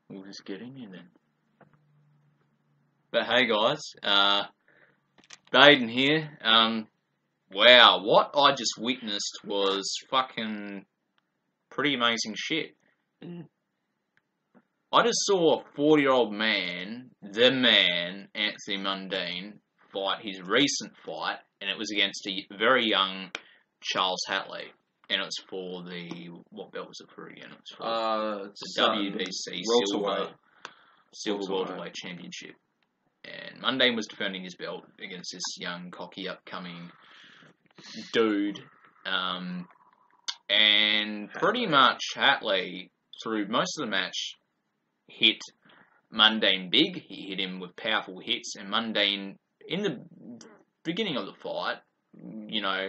we'll just get in here then. But hey guys, Baden here. Wow, what I just witnessed was fucking pretty amazing shit. I just saw a 40-year-old man, the man, Anthony Mundine, fight his recent fight, and it was against a very young Charles Hatley. And it was for the, what belt was it for again? It was for the WBC Silver Welterweight Championship. And Mundine was defending his belt against this young, cocky, upcoming dude. And pretty much Hatley, through most of the match, hit Mundine big. He hit him with powerful hits. And Mundine, in the beginning of the fight, you know,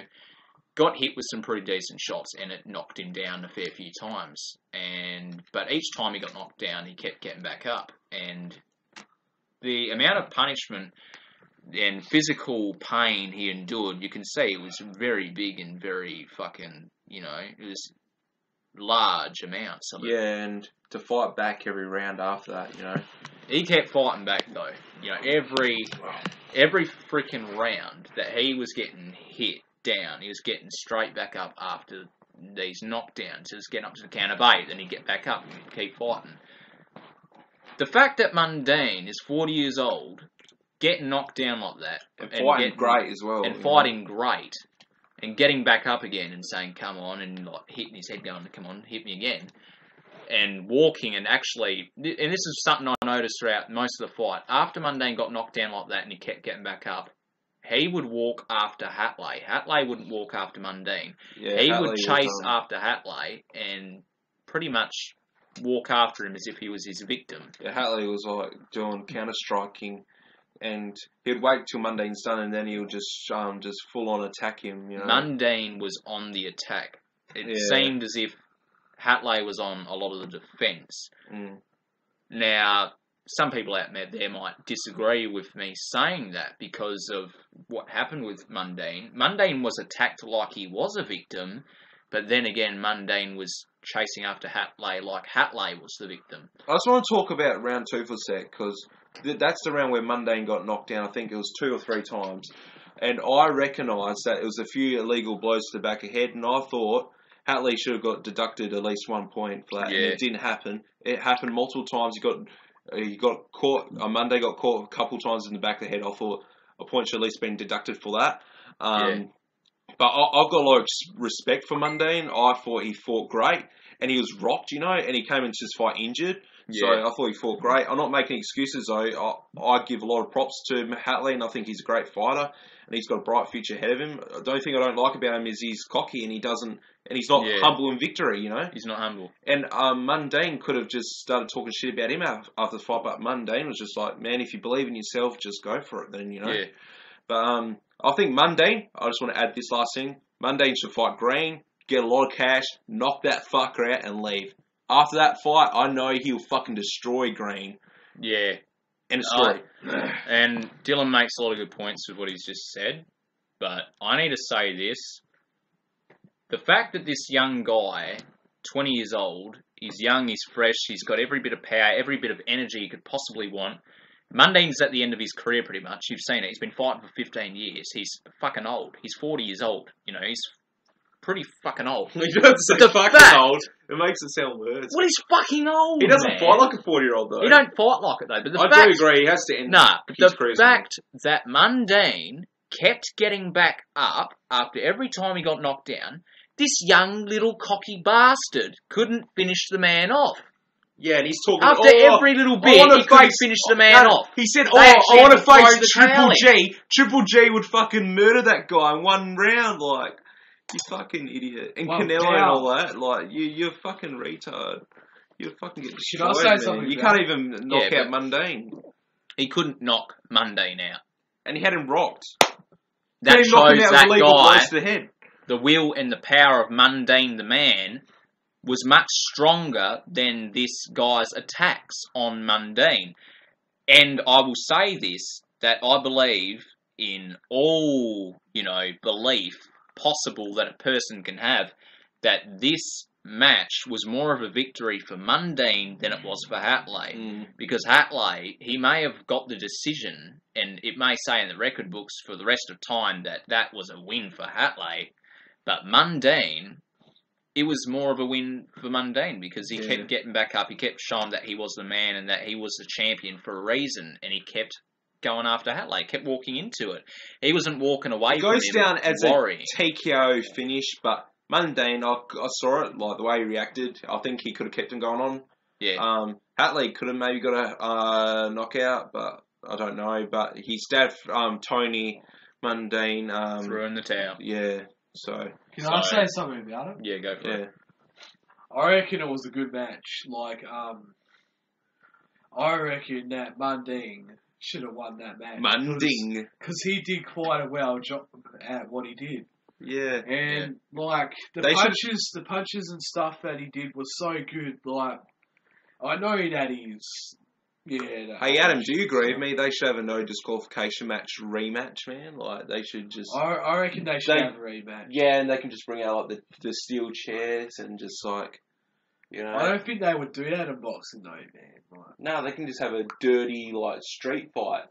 got hit with some pretty decent shots, and it knocked him down a fair few times. But each time he got knocked down, he kept getting back up. And the amount of punishment and physical pain he endured, you can see it was very big and very fucking, you know, it was large amounts of it. Yeah, and to fight back every round after that, you know. He kept fighting back though. You know, every freaking round that he was getting hit down, he was getting straight back up after these knockdowns. He was getting up to the count of 8, then he'd get back up and keep fighting. The fact that Mundine is 40 years old, getting knocked down like that, and fighting great as well, and fighting great, and getting back up again and saying "come on," and like hitting his head, going "come on, hit me again," and walking and actually, and this is something I noticed throughout most of the fight. After Mundine got knocked down like that and he kept getting back up, he would walk after Hatley. Hatley wouldn't walk after Mundine. Yeah, he would chase after Hatley and pretty much walk after him as if he was his victim. Yeah, Hatley was like doing counter-striking, and he'd wait till Mundine's done, and then he would just full-on attack him. You know? Mundine was on the attack. It seemed as if Hatley was on a lot of the defence. Now, some people out there might disagree with me saying that because of what happened with Mundine. Mundine was attacked like he was a victim, but then again, Mundine was chasing after Hatley like Hatley was the victim. I just want to talk about round 2 for a sec, because that's the round where Mundine got knocked down. I think it was 2 or 3 times. And I recognised that it was a few illegal blows to the back of the head, and I thought Hatley should have got deducted at least 1 point for that. Yeah. And it didn't happen. It happened multiple times. He got caught. Mundine got caught a couple times in the back of the head. I thought a point should at least been deducted for that. But I've got a lot of respect for Mundine. I thought he fought great, and he was rocked, you know, and he came into this fight injured. Yeah. So I thought he fought great. I'm not making excuses, though. I give a lot of props to Hatley, and I think he's a great fighter, and he's got a bright future ahead of him. The only thing I don't like about him is he's cocky, and he's not humble in victory, you know. He's not humble. And Mundine could have just started talking shit about him after the fight, but Mundine was just like, man, if you believe in yourself, just go for it then, you know. Yeah. But I think Mundine, I just want to add this last thing, Mundine should fight Green, get a lot of cash, knock that fucker out, and leave. After that fight, I know he'll fucking destroy Green. Yeah. End of story. And Dylan makes a lot of good points with what he's just said, but I need to say this. The fact that this young guy, 20 years old, he's young, he's fresh, he's got every bit of power, every bit of energy he could possibly want. Mundine's at the end of his career pretty much. You've seen it. He's been fighting for 15 years. He's fucking old. He's 40 years old. You know, he's pretty fucking old. He doesn't say fucking old. It makes it sound worse. Well, he's fucking old, He doesn't fight like a 40-year-old, though. He don't fight like it, though. But I do agree. He has to end his career. The fact that Mundine kept getting back up after every time he got knocked down, this young little cocky bastard couldn't finish the man off. Yeah, and he's talking... After every little bit, he couldn't finish the man off. He said, I want to face Triple G. Triple G would fucking murder that guy in 1 round, like... You fucking idiot. And Canelo and all that, like, you're fucking retard. You're fucking get destroyed. Should I say something? You can't even knock out Mundine. He couldn't knock Mundine out. And he had him rocked. That shows that guy, to the head. The will and the power of Mundine the man was much stronger than this guy's attacks on Mundine. And I will say this, that I believe in all, you know, belief possible that a person can have, that this match was more of a victory for Mundine than it was for Hatley. Because Hatley, he may have got the decision, and it may say in the record books for the rest of time that was a win for Hatley, but Mundine, it was more of a win for Mundine because he kept getting back up, he kept showing that he was the man and that he was the champion for a reason, and he kept going after Hatley, kept walking into it. He wasn't walking away it from him. goes down as worry. a TKO finish, but Mundine, I saw it, like the way he reacted. I think he could have kept him going on. Yeah. Hatley could have maybe got a knockout, but I don't know. But his dad, Tony Mundine, threw in the towel. Yeah. So. Can I say something about it? Yeah, go for it. I reckon it was a good match. Like, I reckon that Mundine should have won that match. Mundine. Because he did quite a well job at what he did. Yeah. And, like, the punches and stuff that he did was so good. Like, I know that he's... Yeah. Hey, Adam, do you agree with me? They should have a no disqualification match rematch, man. Like, they should just... I reckon they should have a rematch. Yeah, and they can just bring out, like, the steel chairs and just, like, you know... I don't think they would do that in boxing, though, man. Like, no, they can just have a dirty, like, street fight.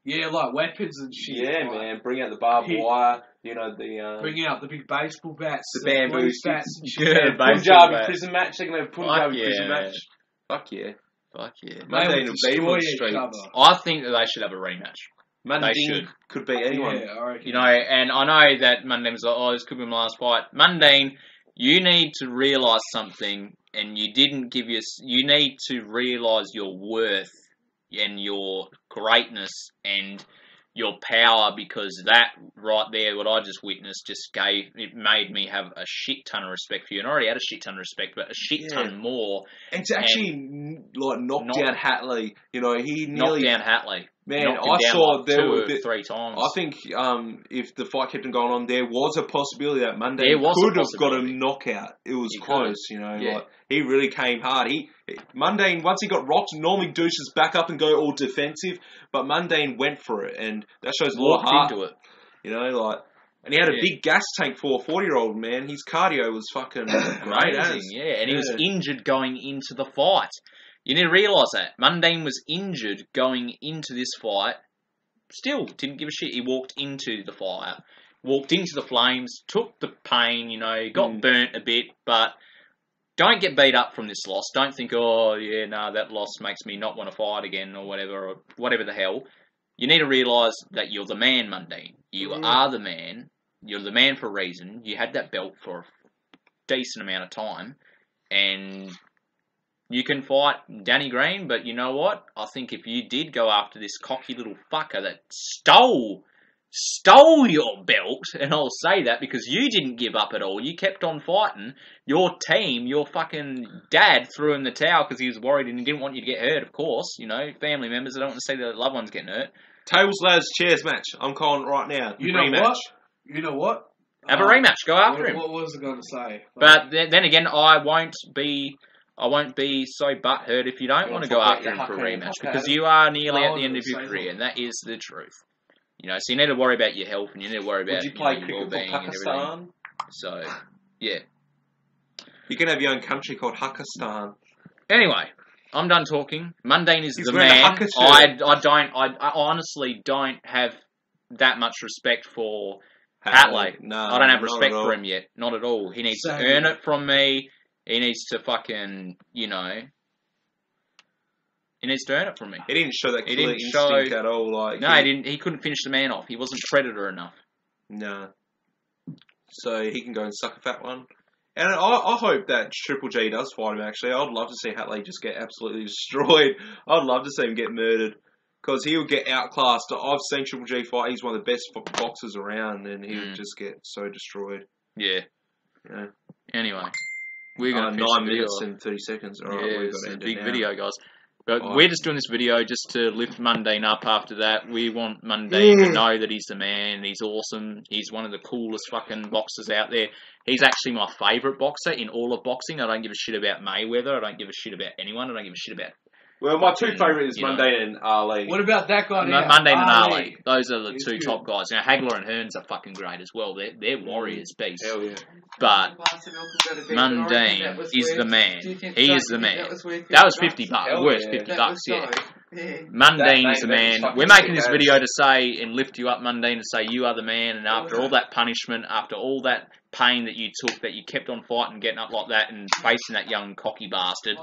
Yeah, like weapons and shit. Yeah, like, man. Bring out the barbed wire, you know, the... Bring out the big baseball bats. The bamboo bats and shit. Yeah, Punjabi prison match. They're going to have Punjabi prison man. match. Fuck yeah. Fuck yeah. Mundine will beat him on the streets. I think that they should have a rematch. Mundine could beat anyone. Yeah, I reckon. You know, and I know that Mundine was like, oh, this could be my last fight. Mundine, you need to realise something, and you need to realise your worth and your greatness and your power, because that right there, what I just witnessed, made me have a shit ton of respect for you. And I already had a shit ton of respect, but a shit ton more. And to actually, knock down Hatley, you know, he nearly... Knocked down Hatley. Man, I saw there were 3 times. I think if the fight kept on going on, there was a possibility that Mundine could have got a knockout. It was close, you know. Yeah. Like, he really came hard. Mundine, once he got rocked, normally douches back up and go all defensive, but Mundine went for it, and that shows a lot of heart. Into it. You know, like... And he had a big gas tank for a 40-year-old, man. His cardio was fucking great. Yeah, and he was injured going into the fight. You need to realise that. Mundine was injured going into this fight. Still didn't give a shit. He walked into the fire. Walked into the flames. Took the pain, you know. Got burnt a bit. But don't get beat up from this loss. Don't think, that loss makes me not want to fight again or whatever the hell. You need to realise that you're the man, Mundine. You are the man. You're the man for a reason. You had that belt for a decent amount of time. And... you can fight Danny Green, but you know what? I think if you did go after this cocky little fucker that stole your belt, and I'll say that because you didn't give up at all. You kept on fighting. Your team, your fucking dad threw in the towel because he was worried and he didn't want you to get hurt, of course. You know, family members, they don't want to see their loved ones getting hurt. Tables, ladders, chairs match. I'm calling it right now. You know what? Have a rematch. Go after him. What was I going to say? But then again, I won't be so butthurt if you don't want to go after him for a rematch, because you are nearly at the end of your career, and that is the truth. You know, so you need to worry about your health, and you need to worry about your well-being and everything. So, yeah. You can have your own country called Hakistan. Anyway, I'm done talking. Mundine is the man. I honestly don't have that much respect for Hatley. No, I don't have respect for him yet. Not at all. He needs to earn it from me. He needs to fucking, you know... He needs to earn it from me. He didn't show that killer instinct at all. Like, no, he didn't. He couldn't finish the man off. He wasn't predator enough. No. So he can go and suck a fat one. And I hope that Triple G does fight him, actually. I'd love to see Hatley just get absolutely destroyed. I'd love to see him get murdered. Because he'll get outclassed. I've seen Triple G fight. He's one of the best boxers around. And he would just get so destroyed. Yeah. Yeah. Anyway. We're going to 9 minutes and 30 seconds. All right, yeah, it's a big video, guys. But we're just doing this video just to lift Mundine up after that. We want Mundine to know that he's the man. He's awesome. He's one of the coolest fucking boxers out there. He's actually my favourite boxer in all of boxing. I don't give a shit about Mayweather. I don't give a shit about anyone. I don't give a shit about Well, my two fucking, favourite is you know. Mundine and Ali. What about that guy now? Mundine and Ali. Those are the He's two good. top guys. Now, Hagler and Hearns are fucking great as well. They're warriors, beasts. Hell yeah. But Mundine is the man. He is the man. That was $50. Hell Worth yeah. $50, yeah. Yeah. Mundine's the That man. fucking We're making this sick video to say and lift you up, Mundine, to say you are the man. And after all that punishment, after all that pain that you took, that you kept on fighting, getting up like that, and facing that young cocky bastard,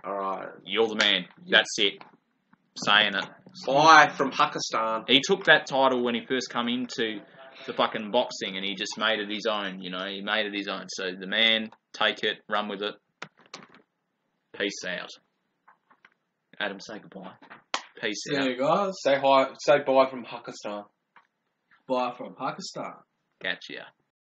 Alright. you're the man. That's it. Saying it. Fly from Pakistan. He took that title when he first come into the fucking boxing, and he just made it his own. You know, he made it his own. So the man, take it, run with it. Peace out. Adam, say goodbye. Peace out. Yeah, guys. Say hi. Say bye from Pakistan. Bye from Pakistan. Gotcha.